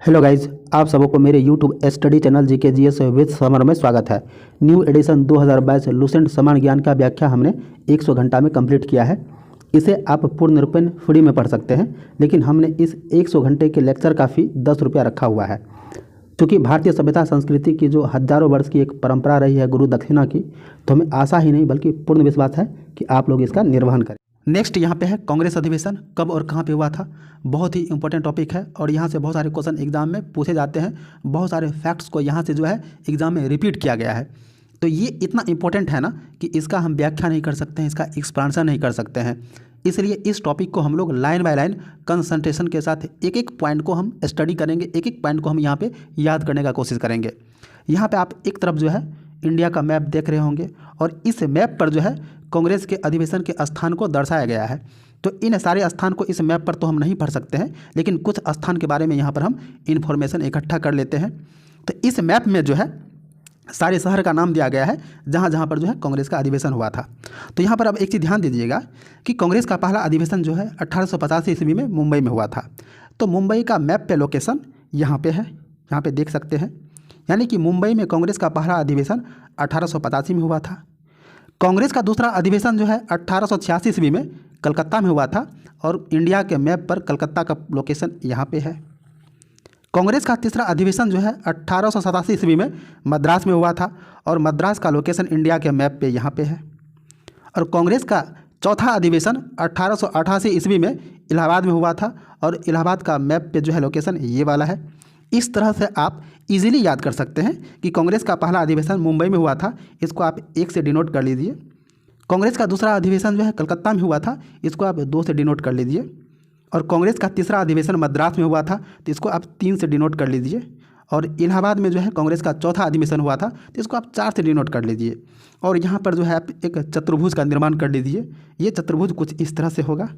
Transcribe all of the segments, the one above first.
Hello guys, आप सबों को मेरे YouTube study channel GK GS with summer में स्वागत है। न्यू एडिशन 2022 लूसेंट समान ज्ञान का व्याख्या हमने 100 घंटा में कंप्लीट किया है। इसे आप पूर्ण रूपेण फ्री में पढ़ सकते हैं, लेकिन हमने इस 100 घंटे के लेक्चर का फी 10 रुपया रखा हुआ है। क्योंकि भारतीय सभ्यता संस्कृति की जो हजारों वर्ष की एक परंपरा रही है गुरु दक्षिणा की, तो हमें आशा ही नहीं बल्कि पूर्ण विश्वास है कि आप लोग इसका निर्वहन करें। नेक्स्ट यहाँ पे है कांग्रेस अधिवेशन कब और कहाँ पे हुआ था। बहुत ही इंपॉर्टेंट टॉपिक है और यहाँ से बहुत सारे क्वेश्चन एग्जाम में पूछे जाते हैं। बहुत सारे फैक्ट्स को यहाँ से जो है एग्जाम में रिपीट किया गया है। तो ये इतना इंपॉर्टेंट है ना कि इसका हम व्याख्या नहीं कर सकते हैं, इसका एक्सप्लेनेशन नहीं कर सकते हैं। इसलिए इस टॉपिक को हम लोग लाइन बाय लाइन कंसंट्रेशन के साथ एक एक पॉइंट को हम स्टडी करेंगे, एक एक पॉइंट को हम यहाँ पे याद करने का कोशिश करेंगे। यहाँ पे आप एक तरफ जो है इंडिया का मैप देख रहे होंगे और इस मैप पर जो है कांग्रेस के अधिवेशन के स्थान को दर्शाया गया है। तो इन सारे स्थान को इस मैप पर तो हम नहीं पढ़ सकते हैं, लेकिन कुछ स्थान के बारे में यहाँ पर हम इन्फॉर्मेशन इकट्ठा कर लेते हैं। तो इस मैप में जो है सारे शहर का नाम दिया गया है जहाँ जहाँ पर जो है कांग्रेस का अधिवेशन हुआ था। तो यहाँ पर अब एक चीज़ ध्यान दीजिएगा कि कांग्रेस का पहला अधिवेशन जो है 1885 ईस्वी में मुंबई में हुआ था। तो मुंबई का मैप पे लोकेशन यहाँ पे है, यहाँ पे देख सकते हैं। यानी कि मुंबई में कांग्रेस का पहला अधिवेशन 1885 में हुआ था। कांग्रेस का दूसरा अधिवेशन जो है 1886 ईस्वी में कलकत्ता में हुआ था और इंडिया के मैप पर कलकत्ता का लोकेशन यहाँ पे है। कांग्रेस का तीसरा अधिवेशन जो है 1887 ईस्वी में मद्रास में हुआ था और मद्रास का लोकेशन इंडिया के मैप पे यहाँ पे है। और कांग्रेस का चौथा अधिवेशन 1888 ईस्वी में इलाहाबाद में हुआ था और इलाहाबाद का मैप पे जो है लोकेशन ये वाला है। इस तरह से आप इजीली याद कर सकते हैं कि कांग्रेस का पहला अधिवेशन मुंबई में हुआ था, इसको आप 1 से डिनोट कर लीजिए। कांग्रेस का दूसरा अधिवेशन जो है कलकत्ता में हुआ था, इसको आप 2 से डिनोट कर लीजिए। और कांग्रेस का तीसरा अधिवेशन मद्रास में हुआ था, तो इसको आप 3 से डिनोट कर लीजिए। और इलाहाबाद में जो है कांग्रेस का चौथा अधिवेशन हुआ था, तो इसको आप 4 से डिनोट कर लीजिए। और यहाँ पर जो है आप एक चतुर्भुज का निर्माण कर लीजिए। ये चतुर्भुज कुछ इस तरह से होगा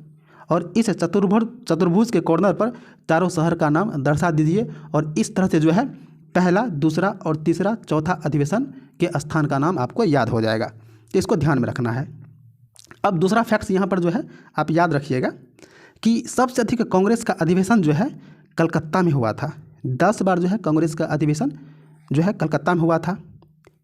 और इस चतुर्भुज के कॉर्नर पर चारों शहर का नाम दर्शा दीजिए। और इस तरह से जो है पहला, दूसरा और तीसरा, चौथा अधिवेशन के स्थान का नाम आपको याद हो जाएगा। तो इसको ध्यान में रखना है। अब दूसरा फैक्ट्स यहाँ पर जो है आप याद रखिएगा कि सबसे अधिक कांग्रेस का अधिवेशन जो है कलकत्ता में हुआ था। 10 बार जो है कांग्रेस का अधिवेशन जो है कलकत्ता में हुआ था।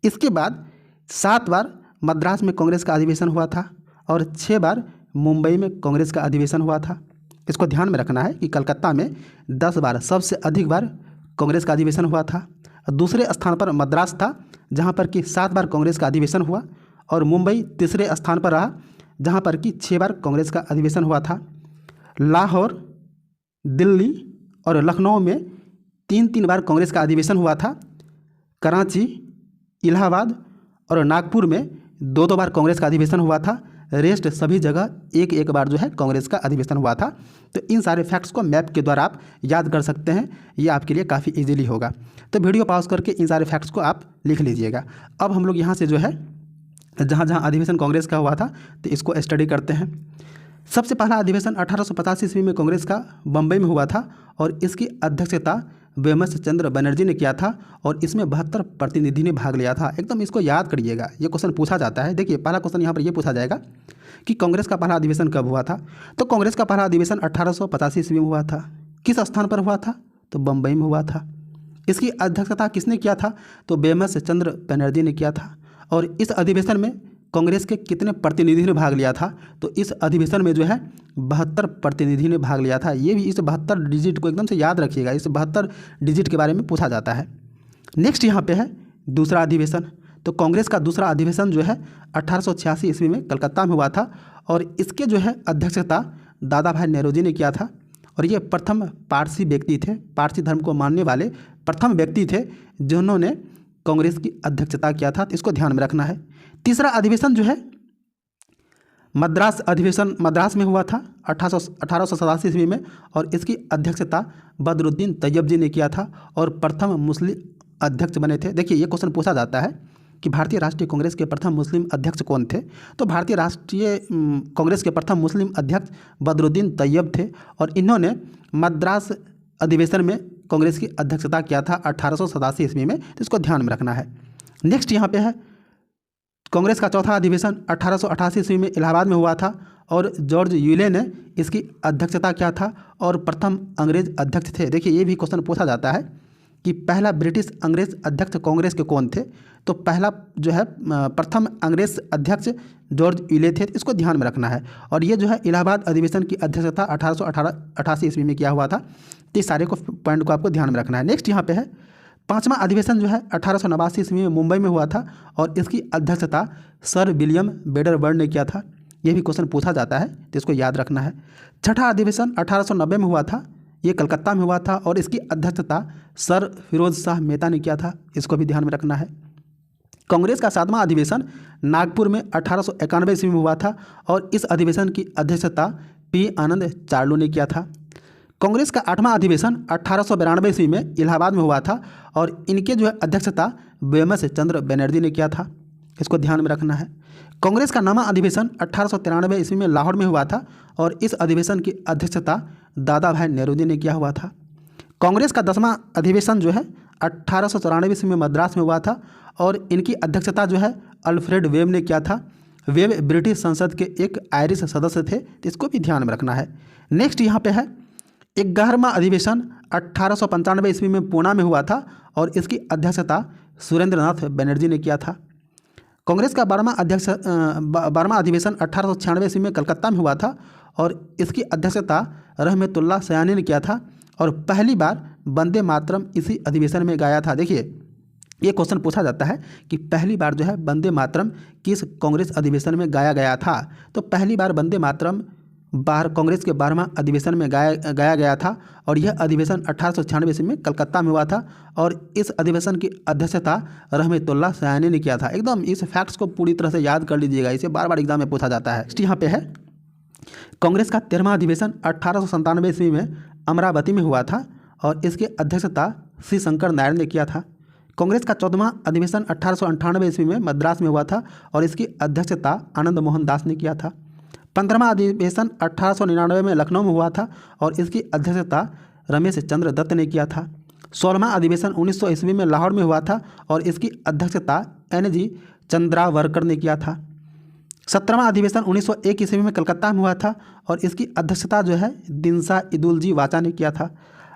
इसके बाद 7 बार मद्रास में कांग्रेस का अधिवेशन हुआ था और 6 बार मुंबई में कांग्रेस का अधिवेशन हुआ था। इसको ध्यान में रखना है कि कलकत्ता में 10 बार सबसे अधिक बार कांग्रेस का अधिवेशन हुआ था। दूसरे स्थान पर मद्रास था जहां पर कि 7 बार कांग्रेस का अधिवेशन हुआ और मुंबई तीसरे स्थान पर रहा जहां पर कि 6 बार कांग्रेस का अधिवेशन हुआ था। लाहौर, दिल्ली और लखनऊ में 3-3 बार कांग्रेस का अधिवेशन हुआ था। कराची, इलाहाबाद और नागपुर में 2-2 बार कांग्रेस का अधिवेशन हुआ था। रेस्ट सभी जगह 1-1 बार जो है कांग्रेस का अधिवेशन हुआ था। तो इन सारे फैक्ट्स को मैप के द्वारा आप याद कर सकते हैं, ये आपके लिए काफ़ी इजीली होगा। तो वीडियो पॉज करके इन सारे फैक्ट्स को आप लिख लीजिएगा। अब हम लोग यहाँ से जो है जहाँ जहाँ अधिवेशन कांग्रेस का हुआ था तो इसको स्टडी करते हैं। सबसे पहला अधिवेशन 1885 ईस्वी में कांग्रेस का बम्बई में हुआ था और इसकी अध्यक्षता वेमस चंद्र बनर्जी ने किया था और इसमें 72 प्रतिनिधि ने भाग लिया था। एकदम इसको याद करिएगा, ये क्वेश्चन पूछा जाता है। देखिए पहला क्वेश्चन यहाँ पर ये पूछा जाएगा कि कांग्रेस का पहला अधिवेशन कब हुआ था। तो कांग्रेस का पहला अधिवेशन 1885 ईस्वी में हुआ था। किस स्थान पर हुआ था? तो बम्बई में हुआ था। इसकी अध्यक्षता किसने किया था? तो वेमस चंद्र बनर्जी ने किया था। और इस अधिवेशन में कांग्रेस के कितने प्रतिनिधि ने भाग लिया था? तो इस अधिवेशन में जो है 72 प्रतिनिधि ने भाग लिया था। ये भी इस 72 डिजिट को एकदम से याद रखिएगा, इस 72 डिजिट के बारे में पूछा जाता है। नेक्स्ट यहाँ पे है दूसरा अधिवेशन। तो कांग्रेस का दूसरा अधिवेशन जो है 1886 ईस्वी में कलकत्ता में हुआ था और इसके जो है अध्यक्षता दादा भाई नेहरूजी ने किया था। और ये प्रथम पारसी व्यक्ति थे, पारसी धर्म को मानने वाले प्रथम व्यक्ति थे जिन्होंने कांग्रेस की अध्यक्षता किया था। तो इसको ध्यान में रखना है। तीसरा अधिवेशन जो है मद्रास अधिवेशन मद्रास में हुआ था 1887 ईस्वी में और इसकी अध्यक्षता बदरुद्दीन तैयब जी ने किया था और प्रथम मुस्लिम अध्यक्ष बने थे। देखिए ये क्वेश्चन पूछा जाता है कि भारतीय राष्ट्रीय कांग्रेस के प्रथम मुस्लिम अध्यक्ष कौन थे? तो भारतीय राष्ट्रीय कांग्रेस के प्रथम मुस्लिम अध्यक्ष बदरुद्दीन तैयब थे और इन्होंने मद्रास अधिवेशन में कांग्रेस की अध्यक्षता किया था 1887 ईस्वी में। तो इसको ध्यान में रखना है। नेक्स्ट यहाँ पे है कांग्रेस का चौथा अधिवेशन 1888 ईस्वी में इलाहाबाद में हुआ था और जॉर्ज यूले ने इसकी अध्यक्षता किया था और प्रथम अंग्रेज अध्यक्ष थे। देखिए ये भी क्वेश्चन पूछा जाता है कि पहला ब्रिटिश अंग्रेज अध्यक्ष कांग्रेस के कौन थे। तो पहला जो है प्रथम अंग्रेज अध्यक्ष जॉर्ज यूले थे, इसको ध्यान में रखना है। और ये जो है इलाहाबाद अधिवेशन की अध्यक्षता 1888 ईस्वी में किया हुआ था। तो इस सारे को पॉइंट को आपको ध्यान में रखना है। नेक्स्ट यहाँ पे है पाँचवा अधिवेशन जो है 1889 ईस्वी में मुंबई में हुआ था और इसकी अध्यक्षता सर विलियम बेडरबर्न ने किया था। ये भी क्वेश्चन पूछा जाता है तो इसको याद रखना है। छठा अधिवेशन 1890 में हुआ था, ये कलकत्ता में हुआ था और इसकी अध्यक्षता सर फिरोज शाह मेहता ने किया था, इसको भी ध्यान में रखना है। कांग्रेस का सातवां अधिवेशन नागपुर में 1891 ईस्वी में हुआ था और इस अधिवेशन की अध्यक्षता पी आनंद चार्लो ने किया था। कांग्रेस का आठवां अधिवेशन 1892 ईस्वी में इलाहाबाद में हुआ था और इनके जो है अध्यक्षता वेमस चंद्र बनर्जी ने किया था, इसको ध्यान में रखना है। कांग्रेस का नौवां अधिवेशन 1893 ईस्वी में लाहौर में हुआ था और इस अधिवेशन की अध्यक्षता दादा भाई नेहरू ने किया हुआ था। कांग्रेस का 10वां अधिवेशन जो है 1894 ईस्वी में मद्रास में हुआ था और इनकी अध्यक्षता जो है अल्फ्रेड वेब ने किया था। वेब ब्रिटिश संसद के एक आयरिश सदस्य थे, तो इसको भी ध्यान में रखना है। नेक्स्ट यहाँ पे है 11वां अधिवेशन 1895 ईस्वी में पूना में हुआ था और इसकी अध्यक्षता सुरेंद्र नाथ बनर्जी ने किया था। कांग्रेस का 12वां अधिवेशन 1896 ईस्वी में कलकत्ता में हुआ था और इसकी अध्यक्षता रहमतुल्लाह सयानी ने किया था और पहली बार वंदे मातरम इसी अधिवेशन में गाया था। देखिए ये क्वेश्चन पूछा जाता है कि पहली बार जो है वंदे मातरम किस कांग्रेस अधिवेशन में गाया गया था। तो पहली बार वंदे मातरम कांग्रेस के 12वां अधिवेशन में गाया गया था और यह अधिवेशन 1896 ईस्वी में कलकत्ता में हुआ था और इस अधिवेशन की अध्यक्षता रहमतुल्लाह सयानी ने किया था। एकदम इस फैक्ट्स को पूरी तरह से याद कर लीजिएगा, इसे बार बार एग्जाम में पूछा जाता है। यहाँ पे है कांग्रेस का 13वां अधिवेशन 1897 ईस्वी में अमरावती में हुआ था और इसकी अध्यक्षता श्री शंकर नारायण ने किया था। कांग्रेस का 14वां अधिवेशन 1898 ईस्वी में मद्रास में हुआ था और इसकी अध्यक्षता आनंद मोहन दास ने किया था। 15वां अधिवेशन 1899 में लखनऊ में हुआ था और इसकी अध्यक्षता रमेश चंद्र दत्त ने किया था। 16वां अधिवेशन 1900 ईस्वी में लाहौर में हुआ था और इसकी अध्यक्षता NG चंद्रावरकर ने किया था। 17वां अधिवेशन 1901 ईस्वी में कलकत्ता में हुआ था और इसकी अध्यक्षता जो है दिनसा इदुलजी वाचा ने किया था।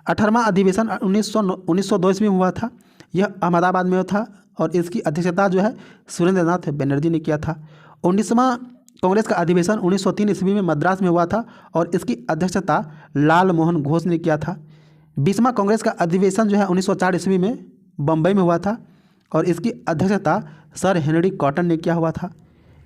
18वां अधिवेशन 1902 ईस्वी में हुआ था, यह अहमदाबाद में था और इसकी अध्यक्षता जो है सुरेंद्र नाथ बनर्जी ने किया था। 19वां कांग्रेस का अधिवेशन 1903 ईस्वी में मद्रास में हुआ था और इसकी अध्यक्षता लाल मोहन घोष ने किया था। 20वां कांग्रेस का अधिवेशन जो है 1904 ईस्वी में बम्बई में हुआ था और इसकी अध्यक्षता सर हेनरी कॉटन ने किया हुआ था।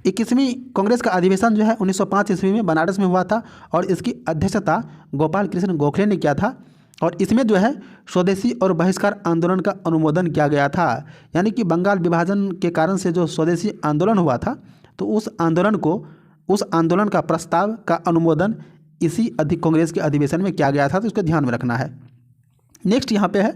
21वीं कांग्रेस का अधिवेशन जो है 1905 ईस्वी में बनारस में हुआ था और इसकी अध्यक्षता गोपाल कृष्ण गोखले ने किया था और इसमें जो है स्वदेशी और बहिष्कार आंदोलन का अनुमोदन किया गया था। यानी कि बंगाल विभाजन के कारण से जो स्वदेशी आंदोलन हुआ था तो उस आंदोलन का प्रस्ताव का अनुमोदन इसी कांग्रेस के अधिवेशन में किया गया था, तो इसको ध्यान में रखना है। नेक्स्ट यहाँ पे है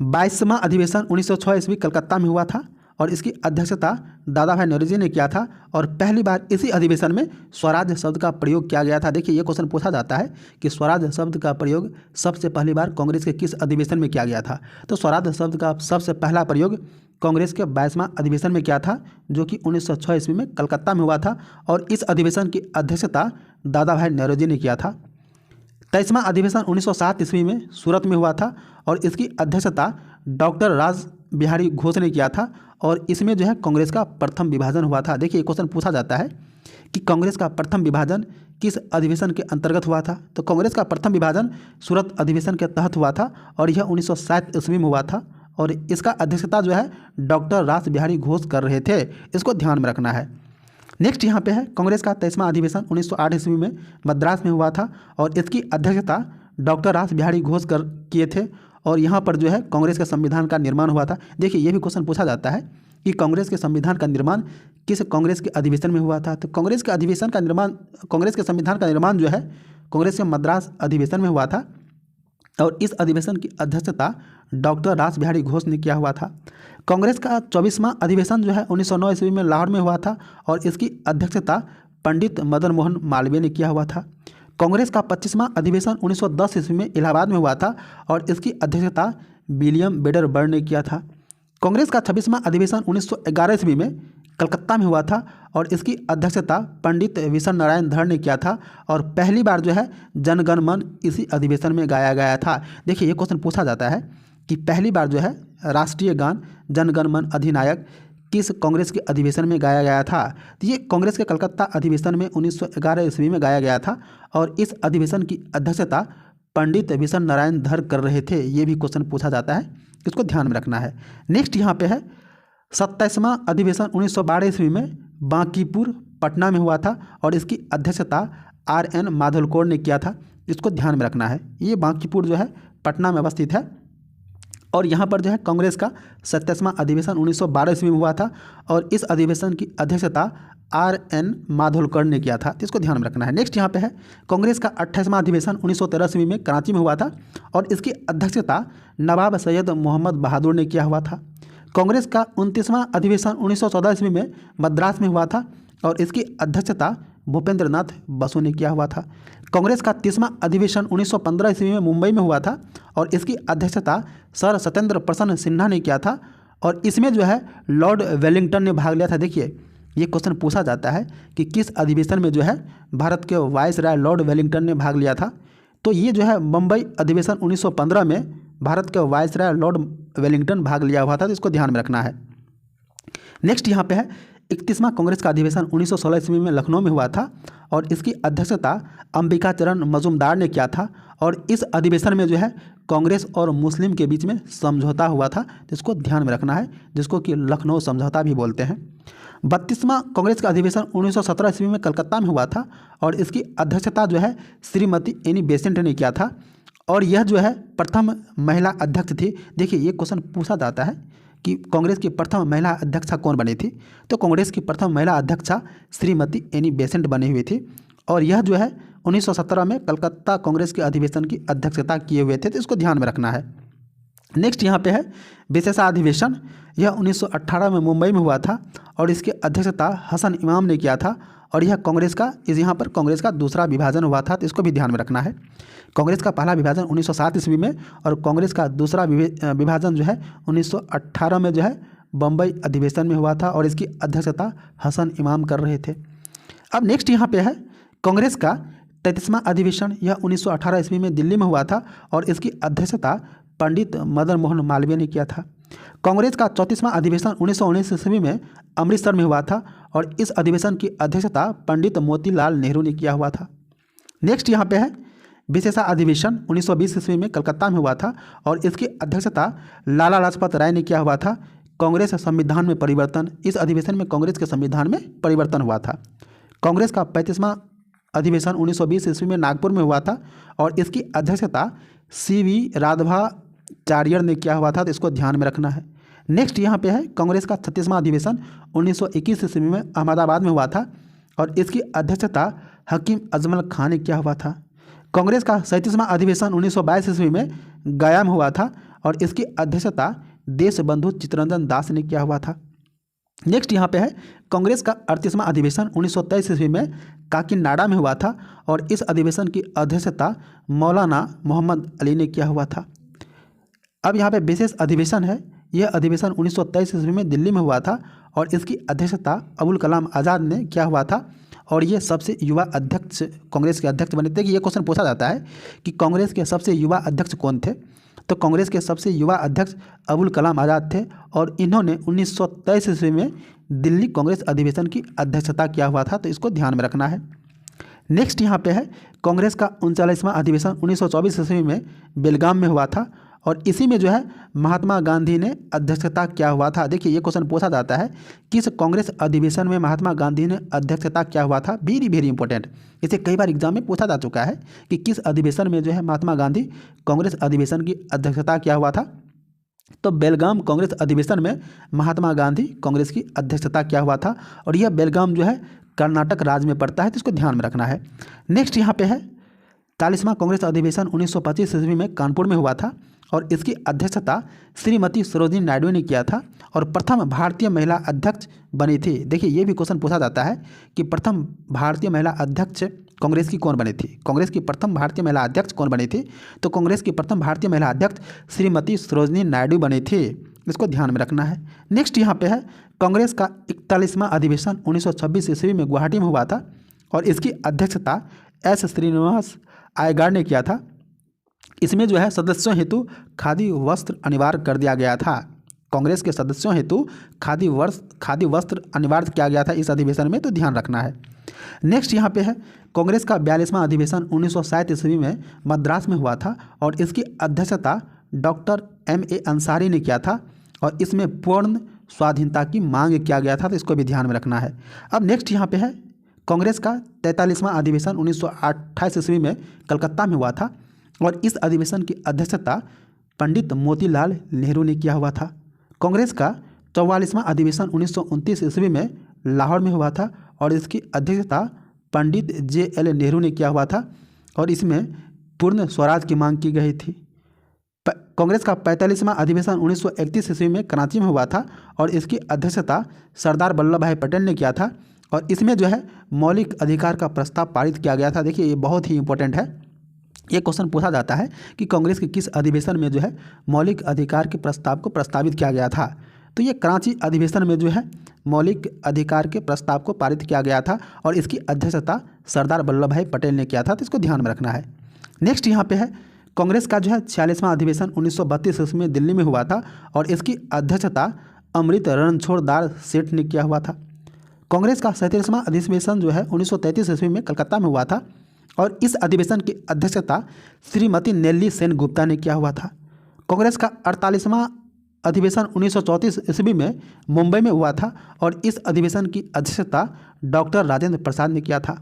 22वां अधिवेशन 1906 ईस्वी कलकत्ता में हुआ था और इसकी अध्यक्षता दादा भाई नौरोजी ने किया था और पहली बार इसी अधिवेशन में स्वराज शब्द का प्रयोग किया गया था। देखिए ये क्वेश्चन पूछा जाता है कि स्वराज शब्द का प्रयोग सबसे पहली बार कांग्रेस के किस अधिवेशन में किया गया था। तो स्वराज शब्द का सबसे पहला प्रयोग कांग्रेस के 22वां अधिवेशन में किया था जो कि 1906 ईस्वी में कलकत्ता में हुआ था और इस अधिवेशन की अध्यक्षता दादा भाई नौरोजी ने किया था। 23वां अधिवेशन 1907 ईस्वी में सूरत में हुआ था और इसकी अध्यक्षता डॉक्टर रास बिहारी घोष ने किया था और इसमें जो है कांग्रेस का प्रथम विभाजन हुआ था। देखिए क्वेश्चन पूछा जाता है कि कांग्रेस का प्रथम विभाजन किस अधिवेशन के अंतर्गत हुआ था। तो कांग्रेस का प्रथम विभाजन सूरत अधिवेशन के तहत हुआ था और यह 1907 ईस्वी में हुआ था और इसका अध्यक्षता जो है डॉक्टर रास बिहारी घोष कर रहे थे, इसको ध्यान में रखना है। नेक्स्ट यहाँ पे है कांग्रेस का 23वां अधिवेशन 1908 ईस्वी में मद्रास में हुआ था और इसकी अध्यक्षता डॉक्टर रास बिहारी घोष किए थे और यहाँ पर जो है कांग्रेस के संविधान का निर्माण हुआ था। देखिए ये भी क्वेश्चन पूछा जाता है कि कांग्रेस के संविधान का निर्माण किस कांग्रेस के अधिवेशन में हुआ था। तो कांग्रेस के संविधान का निर्माण जो है कांग्रेस के मद्रास अधिवेशन में हुआ था और इस अधिवेशन की अध्यक्षता डॉक्टर रास बिहारी घोष ने किया हुआ था। कांग्रेस का 24वां अधिवेशन जो है 1909 ईस्वी में लाहौर में हुआ था और इसकी अध्यक्षता पंडित मदन मोहन मालवीय ने किया हुआ था। कांग्रेस का 25वां अधिवेशन 1910 ईस्वी में इलाहाबाद में हुआ था और इसकी अध्यक्षता विलियम बेडरबर्न ने किया था। कांग्रेस का 26वां अधिवेशन 1911 ईस्वी में कलकत्ता में हुआ था और इसकी अध्यक्षता पंडित विशन नारायण धर ने किया था और पहली बार जो है जनगण मन इसी अधिवेशन में गाया गया था। देखिए ये क्वेश्चन पूछा जाता है कि पहली बार जो है राष्ट्रीय गान जनगण मन अधिनायक किस कांग्रेस के अधिवेशन में गाया गया था। तो ये कांग्रेस के कलकत्ता अधिवेशन में 1911 ईस्वी में गाया गया था और इस अधिवेशन की अध्यक्षता पंडित विशन नारायण धर कर रहे थे। ये भी क्वेश्चन पूछा जाता है, इसको ध्यान में रखना है। नेक्स्ट यहाँ पे है 27वां अधिवेशन 1912 ईस्वी में बांकीपुर पटना में हुआ था और इसकी अध्यक्षता RN माधवलकोर ने किया था। इसको ध्यान में रखना है। ये बांकीपुर जो है पटना में अवस्थित है और यहाँ पर जो है कांग्रेस का 27वां अधिवेशन 1912 ईस्वी में हुआ था और इस अधिवेशन की अध्यक्षता RN माधवलकर ने किया था। तो इसको ध्यान में रखना है। नेक्स्ट यहाँ पे है कांग्रेस का 28वां अधिवेशन 1913 ईस्वी में कराची में हुआ था और इसकी अध्यक्षता नवाब सैयद मोहम्मद बहादुर ने किया हुआ था। कांग्रेस का 29वां अधिवेशन 1914 ईस्वी में मद्रास में हुआ था और इसकी अध्यक्षता भूपेंद्र नाथ बसु ने किया हुआ था। कांग्रेस का 30वां अधिवेशन 1915 ईस्वी में मुंबई में हुआ था और इसकी अध्यक्षता सर सत्येंद्र प्रसन्न सिन्हा ने किया था और इसमें जो है लॉर्ड वेलिंगटन ने भाग लिया था। देखिए ये क्वेश्चन पूछा जाता है कि किस अधिवेशन में जो है भारत के वायसराय लॉर्ड वेलिंगटन ने भाग लिया था। तो ये जो है मुंबई अधिवेशन 1915 में भारत के वायसराय लॉर्ड वेलिंगटन भाग लिया हुआ था। तो इसको ध्यान में रखना है। नेक्स्ट यहाँ पे है 31वां कांग्रेस का अधिवेशन 1916 ईस्वी में लखनऊ में हुआ था और इसकी अध्यक्षता अंबिका चरण मजूमदार ने किया था और इस अधिवेशन में जो है कांग्रेस और मुस्लिम के बीच में समझौता हुआ था। जिसको ध्यान में रखना है, जिसको कि लखनऊ समझौता भी बोलते हैं। 32वां कांग्रेस का अधिवेशन 1917 ईस्वी में कलकत्ता में हुआ था और इसकी अध्यक्षता जो है श्रीमती एनी बेसेंट ने किया था और यह जो है प्रथम महिला अध्यक्ष थी। देखिए ये क्वेश्चन पूछा जाता है कि कांग्रेस की प्रथम महिला अध्यक्षा कौन बनी थी। तो कांग्रेस की प्रथम महिला अध्यक्षा श्रीमती एनी बेसेंट बनी हुई थी और यह जो है 1917 में कलकत्ता कांग्रेस के अधिवेशन की अध्यक्षता किए हुए थे। तो इसको ध्यान में रखना है। नेक्स्ट यहाँ पे है विशेषाधिवेशन। यह 1918 में मुंबई में हुआ था और इसकी अध्यक्षता हसन इमाम ने किया था और यह कांग्रेस का यहाँ पर कांग्रेस का दूसरा विभाजन हुआ था। तो इसको भी ध्यान में रखना है। कांग्रेस का पहला विभाजन 1907 ईस्वी में और कांग्रेस का दूसरा विभाजन जो है 1918 में जो है बम्बई अधिवेशन में हुआ था और इसकी अध्यक्षता हसन इमाम कर रहे थे। अब नेक्स्ट यहाँ पे है कांग्रेस का 33वां अधिवेशन। यह 1918 ईस्वी में दिल्ली में हुआ था और इसकी अध्यक्षता पंडित मदन मोहन मालवीय ने किया था। कांग्रेस का 34वां अधिवेशन 1919 ईस्वी में अमृतसर में हुआ था और इस अधिवेशन की अध्यक्षता पंडित मोतीलाल नेहरू ने किया हुआ था। नेक्स्ट यहाँ पे है विशेषा अधिवेशन 1920 ईस्वी में कलकत्ता में हुआ था और इसकी अध्यक्षता लाला लाजपत राय ने किया हुआ था। कांग्रेस संविधान में परिवर्तन, इस अधिवेशन में कांग्रेस के संविधान में परिवर्तन हुआ था। कांग्रेस का 35वां अधिवेशन 1920 ईस्वी में नागपुर में हुआ था और इसकी अध्यक्षता CV राघवाचार्य ने किया हुआ था। तो इसको ध्यान में रखना है। नेक्स्ट यहाँ पे है कांग्रेस का 36वां अधिवेशन 1921 ईस्वी में अहमदाबाद में हुआ था और इसकी अध्यक्षता हकीम अजमल खान ने किया हुआ था। कांग्रेस का 37वां अधिवेशन 1922 ईस्वी में गया में हुआ था और इसकी अध्यक्षता देशबंधु चित्तरंजन दास ने किया हुआ था। नेक्स्ट यहाँ पे है कांग्रेस का 38वां अधिवेशन 1923 ईस्वी में काकीनाडा में हुआ था और इस अधिवेशन की अध्यक्षता मौलाना मोहम्मद अली ने किया हुआ था। अब यहाँ पे विशेष अधिवेशन है। यह अधिवेशन 1923 ईस्वी में दिल्ली में हुआ था और इसकी अध्यक्षता अबुल कलाम आज़ाद ने किया हुआ था और ये सबसे युवा अध्यक्ष कांग्रेस के अध्यक्ष बने थे। कि ये क्वेश्चन पूछा जाता है कि कांग्रेस के सबसे युवा अध्यक्ष कौन थे। तो कांग्रेस के सबसे युवा अध्यक्ष अबुल कलाम आज़ाद थे और इन्होंने 1923 ईस्वी में दिल्ली कांग्रेस अधिवेशन की अध्यक्षता किया हुआ था। तो इसको ध्यान में रखना है। नेक्स्ट यहाँ पे है कांग्रेस का 39वां अधिवेशन 1924 ईस्वी में बेलगाम में हुआ था और इसी में जो है महात्मा गांधी ने अध्यक्षता किया हुआ था। देखिए ये क्वेश्चन पूछा जाता है किस कांग्रेस अधिवेशन में महात्मा गांधी ने अध्यक्षता किया हुआ था। वेरी वेरी इंपॉर्टेंट, इसे कई बार एग्जाम में पूछा जा चुका है कि किस अधिवेशन में जो है महात्मा गांधी कांग्रेस अधिवेशन की अध्यक्षता किया हुआ था। तो बेलगाम कांग्रेस अधिवेशन में महात्मा गांधी कांग्रेस की अध्यक्षता किया हुआ था और यह बेलगाम जो है कर्नाटक राज्य में पड़ता है। तो इसको ध्यान में रखना है। नेक्स्ट यहाँ पे है 40वां कांग्रेस अधिवेशन 1925 ईस्वी में कानपुर में हुआ था और इसकी अध्यक्षता श्रीमती सरोजिनी नायडू ने किया था और प्रथम भारतीय महिला अध्यक्ष बनी थी। देखिए ये भी क्वेश्चन पूछा जाता है कि प्रथम भारतीय महिला अध्यक्ष कांग्रेस की कौन बनी थी। कांग्रेस की प्रथम भारतीय महिला अध्यक्ष कौन बनी थी। तो कांग्रेस की प्रथम भारतीय महिला अध्यक्ष श्रीमती सरोजिनी नायडू बनी थी इसको ध्यान में रखना है। नेक्स्ट यहाँ पे है कांग्रेस का 41वां अधिवेशन 1926 ईस्वी में गुवाहाटी में हुआ था और इसकी अध्यक्षता एस श्रीनिवास आयगार ने किया था। इसमें जो है सदस्यों हेतु खादी वस्त्र अनिवार्य कर दिया गया था। कांग्रेस के सदस्यों हेतु खादी वस्त्र अनिवार्य किया गया था इस अधिवेशन में, तो ध्यान रखना है। नेक्स्ट यहाँ पे है कांग्रेस का 42वां अधिवेशन 1960 ईस्वी में मद्रास में हुआ था और इसकी अध्यक्षता डॉक्टर M.A. अंसारी ने किया था और इसमें पूर्ण स्वाधीनता की मांग किया गया था, तो इसको भी ध्यान में रखना है। अब नेक्स्ट यहाँ पे है कांग्रेस का 43वां अधिवेशन 1928 ईस्वी में कलकत्ता में हुआ था और इस अधिवेशन की अध्यक्षता पंडित मोतीलाल नेहरू ने किया हुआ था। कांग्रेस का 44वां अधिवेशन 1929 ईस्वी में लाहौर में हुआ था और इसकी अध्यक्षता पंडित J.L. नेहरू ने किया हुआ था और इसमें पूर्ण स्वराज की मांग की गई थी। कांग्रेस का 45वां अधिवेशन 1931 ईस्वी में कराची में हुआ था और इसकी अध्यक्षता सरदार वल्लभ भाई पटेल ने किया था और इसमें जो है मौलिक अधिकार का प्रस्ताव पारित किया गया था। देखिए ये बहुत ही इंपॉर्टेंट है, ये क्वेश्चन पूछा जाता है कि कांग्रेस के किस अधिवेशन में जो है मौलिक अधिकार के प्रस्ताव को प्रस्तावित किया गया था। तो ये कराची अधिवेशन में जो है मौलिक अधिकार के प्रस्ताव को पारित किया गया था और इसकी अध्यक्षता सरदार वल्लभ भाई पटेल ने किया था, तो इसको ध्यान में रखना है। नेक्स्ट यहाँ पे है कांग्रेस का जो है 46वां अधिवेशन 1932 ईस्वी में दिल्ली में हुआ था और इसकी अध्यक्षता अमृत रणछोड़दार सेठ ने किया हुआ था। कांग्रेस का 37वां अधिवेशन जो है 1933 ईस्वी में कलकत्ता में हुआ था और इस अधिवेशन की अध्यक्षता श्रीमती नेल्ली सेन गुप्ता ने किया हुआ था। कांग्रेस का 48वां अधिवेशन 1934 ईस्वी में मुंबई में हुआ था और इस अधिवेशन की अध्यक्षता डॉक्टर राजेंद्र प्रसाद ने किया था।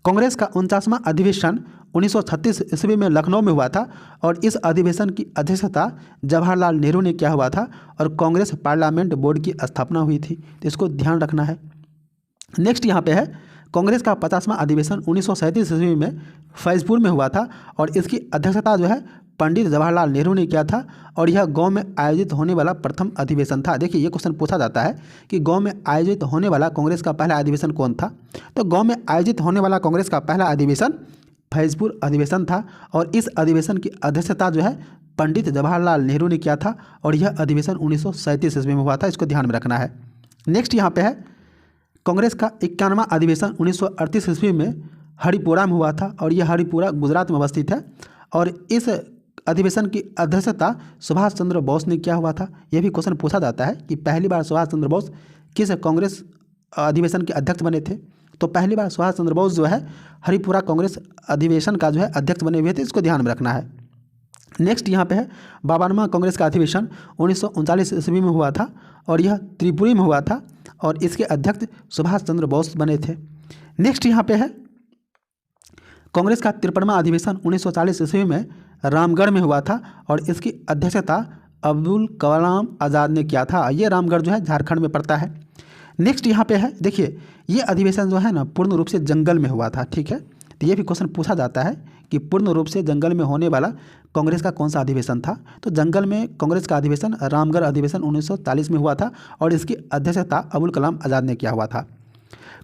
कांग्रेस का 49वां अधिवेशन 1936 ईस्वी में लखनऊ में हुआ था और इस अधिवेशन की अध्यक्षता जवाहरलाल नेहरू ने किया हुआ था और कांग्रेस पार्लियामेंट बोर्ड की स्थापना हुई थी, तो इसको ध्यान रखना है। नेक्स्ट यहाँ पे है कांग्रेस का 50वां अधिवेशन 1937 ईस्वी में फैजपुर में हुआ था और इसकी अध्यक्षता जो है पंडित जवाहरलाल नेहरू ने किया था और यह गांव में आयोजित होने वाला प्रथम अधिवेशन था। देखिए ये क्वेश्चन पूछा जाता है कि गांव में आयोजित होने वाला कांग्रेस का पहला अधिवेशन कौन था, तो गांव में आयोजित होने वाला कांग्रेस का पहला अधिवेशन फैजपुर अधिवेशन था और इस अधिवेशन की अध्यक्षता जो है पंडित जवाहरलाल नेहरू ने किया था और यह अधिवेशन 1937 ईस्वी में हुआ था, इसको ध्यान में रखना है। नेक्स्ट यहाँ पे है कांग्रेस का 51वां अधिवेशन 1938 ईस्वी में हरिपुरा में हुआ था और यह हरिपुरा गुजरात में अवस्थित है और इस अधिवेशन की अध्यक्षता सुभाष चंद्र बोस ने किया हुआ था। यह भी क्वेश्चन पूछा जाता है कि पहली बार सुभाष चंद्र बोस किस कांग्रेस अधिवेशन के अध्यक्ष बने थे, तो पहली बार सुभाष चंद्र बोस जो है हरिपुरा कांग्रेस अधिवेशन का जो है अध्यक्ष बने हुए थे, इसको ध्यान में रखना है। नेक्स्ट यहाँ पे है 52वां कांग्रेस का अधिवेशन 1939 ईस्वी में हुआ था और यह त्रिपुरी में हुआ था और इसके अध्यक्ष सुभाष चंद्र बोस बने थे। नेक्स्ट यहाँ पे है कांग्रेस का 53वां अधिवेशन 1940 ईस्वी में रामगढ़ में हुआ था और इसकी अध्यक्षता अब्दुल कलाम आज़ाद ने किया था। ये रामगढ़ जो है झारखंड में पड़ता है। नेक्स्ट यहाँ पे है, देखिए ये अधिवेशन जो है ना पूर्ण रूप से जंगल में हुआ था, ठीक है। तो ये भी क्वेश्चन पूछा जाता है कि पूर्ण रूप से जंगल में होने वाला कांग्रेस का कौन सा अधिवेशन था, तो जंगल में कांग्रेस का अधिवेशन रामगढ़ अधिवेशन 1940 में हुआ था और इसकी अध्यक्षता अबुल कलाम आज़ाद ने किया हुआ था।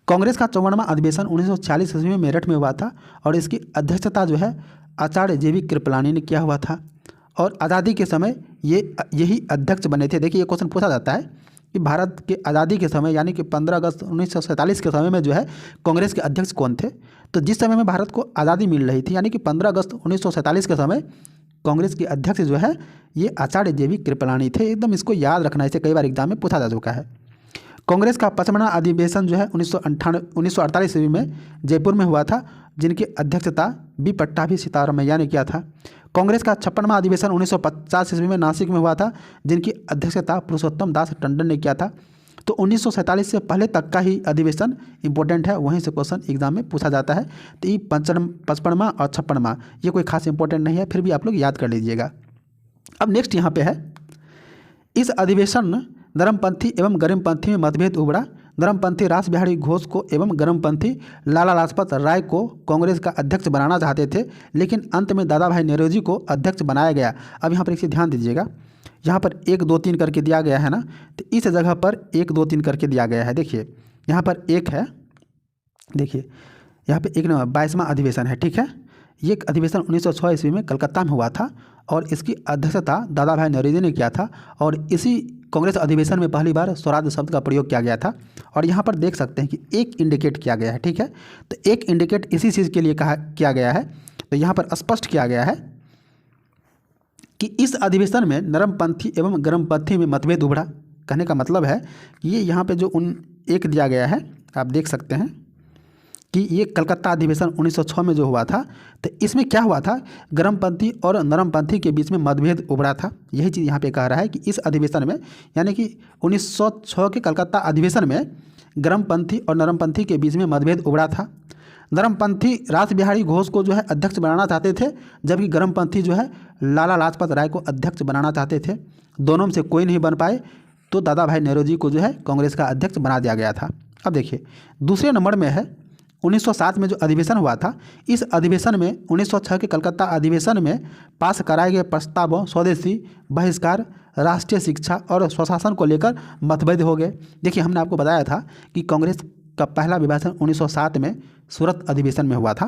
कांग्रेस का 54वां अधिवेशन 1946 ईस्वी में मेरठ में हुआ था और इसकी अध्यक्षता जो है आचार्य JV कृपलानी ने किया हुआ था और आज़ादी के समय यही अध्यक्ष बने थे। देखिए ये क्वेश्चन पूछा जाता है कि भारत के आज़ादी के समय यानी कि 15 अगस्त 1947 के समय में जो है कांग्रेस के अध्यक्ष कौन थे, तो जिस समय में भारत को आज़ादी मिल रही थी यानी कि 15 अगस्त 1947 के समय कांग्रेस के अध्यक्ष जो है ये आचार्य JV कृपलानी थे। एकदम इसको याद रखना, इसे कई बार एग्जाम में पूछा जा चुका है। कांग्रेस का 55वां अधिवेशन जो है 1948 ईस्वी में जयपुर में हुआ था जिनकी अध्यक्षता B पट्टाभी सीतारामैया ने किया था। कांग्रेस का 56वां अधिवेशन 1950 ईस्वी में नासिक में हुआ था जिनकी अध्यक्षता पुरुषोत्तम दास टंडन ने किया था। तो 1947 से पहले तक का ही अधिवेशन इंपॉर्टेंट है, वहीं से क्वेश्चन एग्जाम में पूछा जाता है। तो ये 55वां और 56वां ये कोई खास इंपॉर्टेंट नहीं है, फिर भी आप लोग याद कर लीजिएगा। अब नेक्स्ट यहाँ पे है इस अधिवेशन धर्मपंथी एवं गरिमपंथी में मतभेद उभरा। धर्मपंथी रास बिहारी घोष को एवं गरिमपंथी लाला लाजपत राय को कांग्रेस का अध्यक्ष बनाना चाहते थे, लेकिन अंत में दादा भाई नौरोजी को अध्यक्ष बनाया गया। अब यहाँ पर इसे ध्यान दीजिएगा, यहाँ पर 1 2 3 करके दिया गया है ना, तो इस जगह पर 1 2 3 करके दिया गया है। देखिए यहाँ पर 1 है, देखिए यहाँ पे 1 नंबर 22वां अधिवेशन है, ठीक है। ये अधिवेशन 1906 ईस्वी में कलकत्ता में हुआ था और इसकी अध्यक्षता दादा भाई नौरोजी ने किया था और इसी कांग्रेस अधिवेशन में पहली बार स्वराज शब्द का प्रयोग किया गया था। और यहाँ पर देख सकते हैं कि एक इंडिकेट किया गया है, ठीक है। तो एक इंडिकेट इसी चीज़ के लिए किया गया है। तो यहाँ पर स्पष्ट किया गया है कि इस अधिवेशन में नरमपंथी एवं गर्मपंथी में मतभेद उभरा। कहने का मतलब है कि ये यहाँ पे जो एक दिया गया है, आप देख सकते हैं कि ये कलकत्ता अधिवेशन 1906 में जो हुआ था, तो इसमें क्या हुआ था, गर्मपंथी और नरमपंथी के बीच में मतभेद उभरा था। यही चीज़ यहाँ पे कह रहा है कि इस अधिवेशन में, यानी कि 1906 के कलकत्ता अधिवेशन में गर्मपंथी और नरमपंथी के बीच में मतभेद उभरा था। नरमपंथी रासबिहारी घोष को जो है अध्यक्ष बनाना चाहते थे, जबकि गर्मपंथी जो है लाला लाजपत राय को अध्यक्ष बनाना चाहते थे। दोनों में से कोई नहीं बन पाए, तो दादा भाई नौरोजी को जो है कांग्रेस का अध्यक्ष बना दिया गया था। अब देखिए दूसरे नंबर में है 1907 में जो अधिवेशन हुआ था। इस अधिवेशन में 1906 के कलकत्ता अधिवेशन में पास कराए गए प्रस्तावों स्वदेशी, बहिष्कार, राष्ट्रीय शिक्षा और स्वशासन को लेकर मतभेद हो गए। देखिए हमने आपको बताया था कि कांग्रेस का पहला विभाजन 1907 में सूरत अधिवेशन में हुआ था।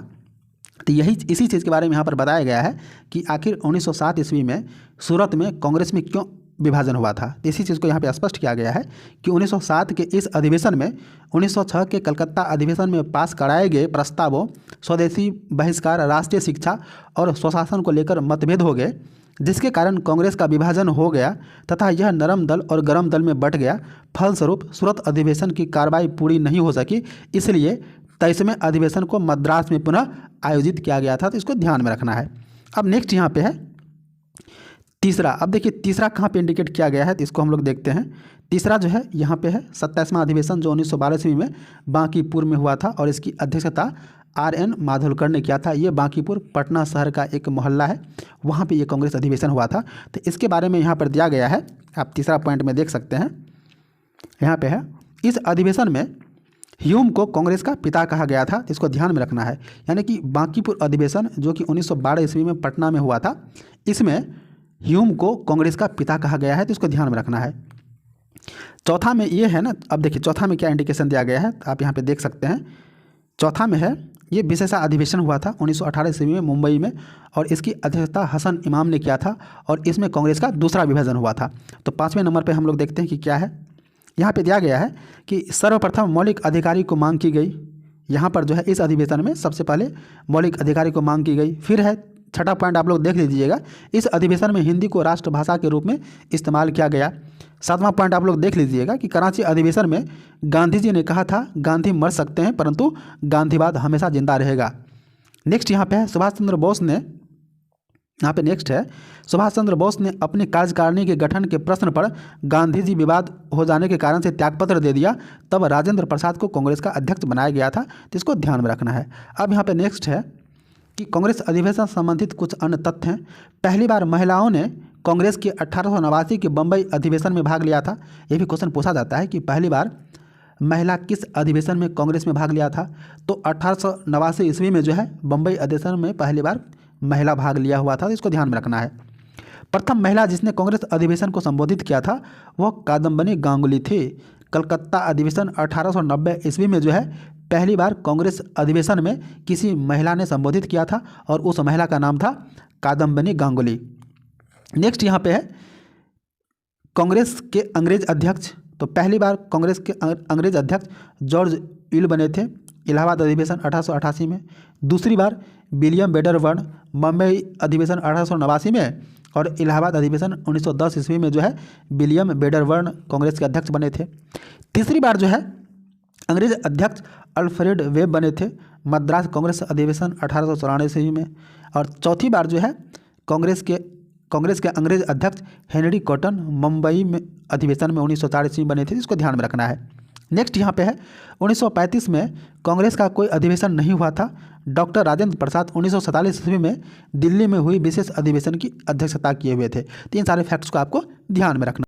तो यही इसी चीज़ के बारे में यहाँ पर बताया गया है कि आखिर 1907 ईस्वी में सूरत में कांग्रेस में क्यों विभाजन हुआ था। इसी चीज़ को यहाँ पे स्पष्ट किया गया है कि 1907 के इस अधिवेशन में 1906 के कलकत्ता अधिवेशन में पास कराए गए प्रस्तावों स्वदेशी, बहिष्कार, राष्ट्रीय शिक्षा और स्वशासन को लेकर मतभेद हो गए, जिसके कारण कांग्रेस का विभाजन हो गया तथा यह नरम दल और गरम दल में बंट गया। फलस्वरूप सूरत अधिवेशन की कार्रवाई पूरी नहीं हो सकी, इसलिए 23वें अधिवेशन को मद्रास में पुनः आयोजित किया गया था। तो इसको ध्यान में रखना है। अब नेक्स्ट यहाँ पे है तीसरा। अब देखिए तीसरा कहाँ पे इंडिकेट किया गया है, तो इसको हम लोग देखते हैं। तीसरा जो है यहाँ पे है 27वां अधिवेशन जो 1912 ईस्वी में बांकीपुर में हुआ था और इसकी अध्यक्षता RN माधोलकर ने किया था। ये बांकीपुर पटना शहर का एक मोहल्ला है, वहाँ पे ये कांग्रेस अधिवेशन हुआ था। तो इसके बारे में यहाँ पर दिया गया है, आप तीसरा पॉइंट में देख सकते हैं। यहाँ पे है इस अधिवेशन में ह्यूम को कांग्रेस का पिता कहा गया था। इसको ध्यान में रखना है। यानी कि बांकीपुर अधिवेशन जो कि 1912 ईस्वी में पटना में हुआ था, इसमें ह्यूम को कांग्रेस का पिता कहा गया है। तो इसको ध्यान में रखना है। चौथा में ये है ना, अब देखिए चौथा में क्या इंडिकेशन दिया गया है, तो आप यहाँ पे देख सकते हैं। चौथा में है ये विशेष अधिवेशन हुआ था 1918 ईस्वी में मुंबई में और इसकी अध्यक्षता हसन इमाम ने किया था और इसमें कांग्रेस का दूसरा विभाजन हुआ था। तो 5वें नंबर पे हम लोग देखते हैं कि क्या है। यहाँ पे दिया गया है कि सर्वप्रथम मौलिक अधिकारी को मांग की गई। यहाँ पर जो है इस अधिवेशन में सबसे पहले मौलिक अधिकारी को मांग की गई। फिर है छठा पॉइंट, आप लोग देख लीजिएगा, इस अधिवेशन में हिंदी को राष्ट्रभाषा के रूप में इस्तेमाल किया गया। 7वां पॉइंट आप लोग देख लीजिएगा कि कराची अधिवेशन में गांधी जी ने कहा था गांधी मर सकते हैं परंतु गांधीवाद हमेशा जिंदा रहेगा। नेक्स्ट यहाँ पे है सुभाष चंद्र बोस ने, यहाँ पे नेक्स्ट है सुभाष चंद्र बोस ने अपनी कार्यकारिणी के गठन के प्रश्न पर गांधी जी विवाद हो जाने के कारण से त्यागपत्र दे दिया, तब राजेंद्र प्रसाद को कांग्रेस का अध्यक्ष बनाया गया था। तो इसको ध्यान में रखना है। अब यहाँ पे नेक्स्ट है कि कांग्रेस अधिवेशन संबंधित कुछ अन्य तथ्य हैं। पहली बार महिलाओं ने कांग्रेस के 1889 के बम्बई अधिवेशन में भाग लिया था। ये भी क्वेश्चन पूछा जाता है कि पहली बार महिला किस अधिवेशन में कांग्रेस में भाग लिया था। तो 1889 ईस्वी में जो है बम्बई अधिवेशन में पहली बार महिला भाग लिया हुआ था। तो इसको ध्यान में रखना है। प्रथम महिला जिसने कांग्रेस अधिवेशन को संबोधित किया था वह कादम्बनी गांगुली थी। कलकत्ता अधिवेशन 1890 ईस्वी में जो है पहली बार कांग्रेस अधिवेशन में किसी महिला ने संबोधित किया था और उस महिला का नाम था कादम्बनी गांगुली। नेक्स्ट यहाँ पे है कांग्रेस के अंग्रेज अध्यक्ष। तो पहली बार कांग्रेस के अंग्रेज अध्यक्ष जॉर्ज ईल बने थे इलाहाबाद अधिवेशन 1888 में। दूसरी बार विलियम बेडरबर्न बम्बई अधिवेशन 1889 में और इलाहाबाद अधिवेशन 1910 ईस्वी में जो है विलियम बेडरबर्न कांग्रेस के अध्यक्ष बने थे। तीसरी बार जो है अंग्रेज अध्यक्ष अल्फ्रेड वेब बने थे मद्रास कांग्रेस अधिवेशन 1894 ईस्वी में। और चौथी बार जो है कांग्रेस के अंग्रेज अध्यक्ष हेनरी कॉटन मुंबई में अधिवेशन में 1904 ईस्वी बने थे। इसको ध्यान में रखना है। नेक्स्ट यहाँ पे है 1935 में कांग्रेस का कोई अधिवेशन नहीं हुआ था। डॉक्टर राजेंद्र प्रसाद 1947 ईस्वी में दिल्ली में हुई विशेष अधिवेशन की अध्यक्षता किए हुए थे। तीन सारे फैक्ट्स को आपको ध्यान में रखना।